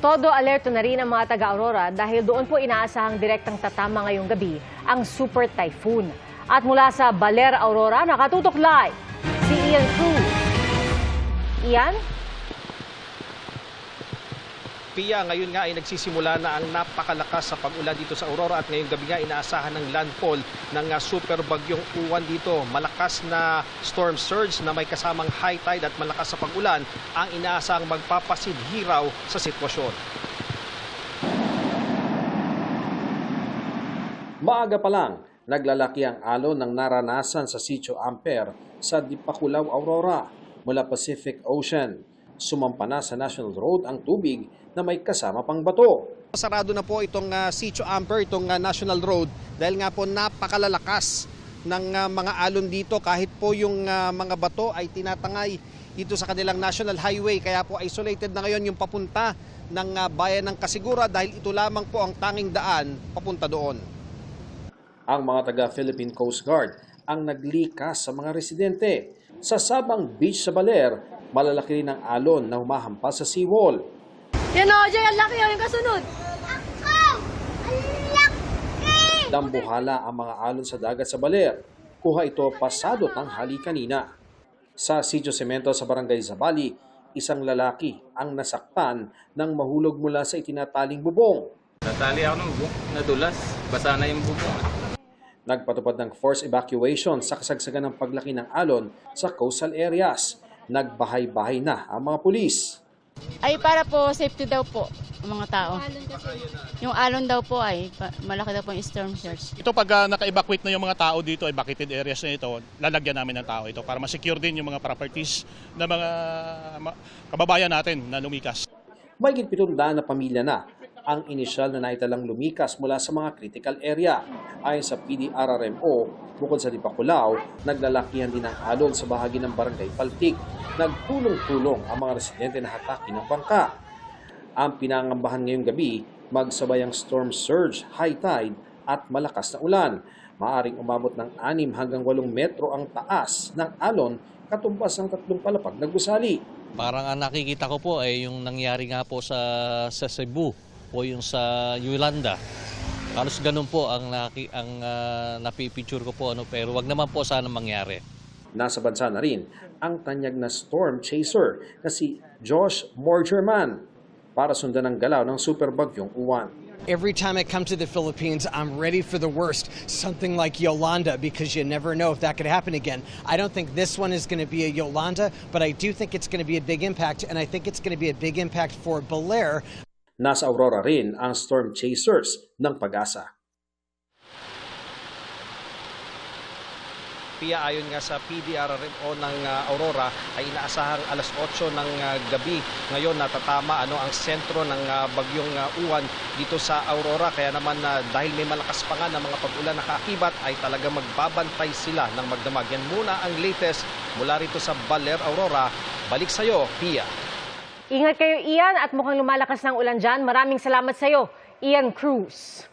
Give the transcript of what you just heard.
Todo alerto na rin ang mga taga-Aurora dahil doon po inaasahang direktang tatama ngayong gabi ang super typhoon. At mula sa Baler, Aurora, nakatutok live si Ian Cruz. Ian? Pia, ngayon nga ay nagsisimula na ang napakalakas sa pag-ulan dito sa Aurora at ngayong gabi nga inaasahan ng landfall ng super bagyong Uwan dito. Malakas na storm surge na may kasamang high tide at malakas sa pag-ulan ang inaasahang magpapasidhiraw sa sitwasyon. Maaga pa lang, naglalaki ang alon ng naranasan sa Sitio Ampere sa Dipakulaw, Aurora mula Pacific Ocean. Sumampa na sa National Road ang tubig na may kasama pang bato. Sarado na po itong Sitio Ampere, itong National Road dahil nga po napakalalakas ng mga alon dito kahit po yung mga bato ay tinatangay dito sa kanilang National Highway. Kaya po isolated na ngayon yung papunta ng bayan ng Kasigura dahil ito lamang po ang tanging daan papunta doon. Ang mga taga-Philippine Coast Guard ang naglikas sa mga residente. Sa Sabang Beach sa Baler, malalaki rin ang alon na humahampas sa seawall. Yan o, Jay, ang laki yung kasunod. Ako! Ang laki! Dambuhala ang mga alon sa dagat sa Baler. Kuha ito pasado tanghali kanina. Sa Sitio Cemento sa Barangay Zambali, isang lalaki ang nasaktan nang mahulog mula sa itinataling bubong. Natali ako ng bubong, nadulas, basa na yung bubong. Nagpatupad ng forced evacuation sa kasagsagan ng paglaki ng alon sa coastal areas. Nagbahay-bahay na ang mga pulis. Ay para po safety daw po ng mga tao. Yung alon daw po ay malaki daw po yung storm surge. Ito pag naka-evacuate na yung mga tao dito, evacuated areas na ito, lalagyan namin ng tao ito para ma-secure din yung mga properties ng mga kababayan natin na lumikas. Mahigit 700 na pamilya na ang inisyal na naitalang lumikas mula sa mga critical area. Ayon sa PDRRMO, bukod sa Dipakulaw, naglalakihan din ang alon sa bahagi ng Barangay Paltik. Nagtulong-tulong ang mga residente na hataki ng bangka. Ang pinangambahan ngayong gabi, magsabay ang storm surge, high tide at malakas na ulan. Maaring umabot ng 6 hanggang 8 metro ang taas ng alon katumbas ng 3 palapag na gusali. Parang ang nakikita ko po ay yung nangyari nga po sa Cebu o yung sa Yolanda. Halos ganun po ang napipicture ko po, pero wag naman po sana mangyari. Nasa bansa na rin ang tanyag na storm chaser na si Josh Morgerman para sundan ang galaw ng superbagyong Uwan. Every time I come to the Philippines, I'm ready for the worst, something like Yolanda, because you never know if that could happen again. I don't think this one is going to be a Yolanda, but I do think it's going to be a big impact, and I think it's going to be a big impact for Baler. Nasa Aurora rin ang storm chasers ng Pag-asa. Pia, ayon nga sa PDRRMO ng Aurora ay inaasahang alas 8 ng gabi ngayon natatama ang sentro ng bagyong Uwan dito sa Aurora. Kaya naman dahil may malakas pa nga ng mga pag-ulan na kaakibat ay talaga magbabantay sila ng magdamag. Yan muna ang latest mula rito sa Baler, Aurora. Balik sa'yo, Pia. Ingat kayo, Ian, at mukhang lumalakas ng ulan dyan. Maraming salamat sa'yo, Ian Cruz.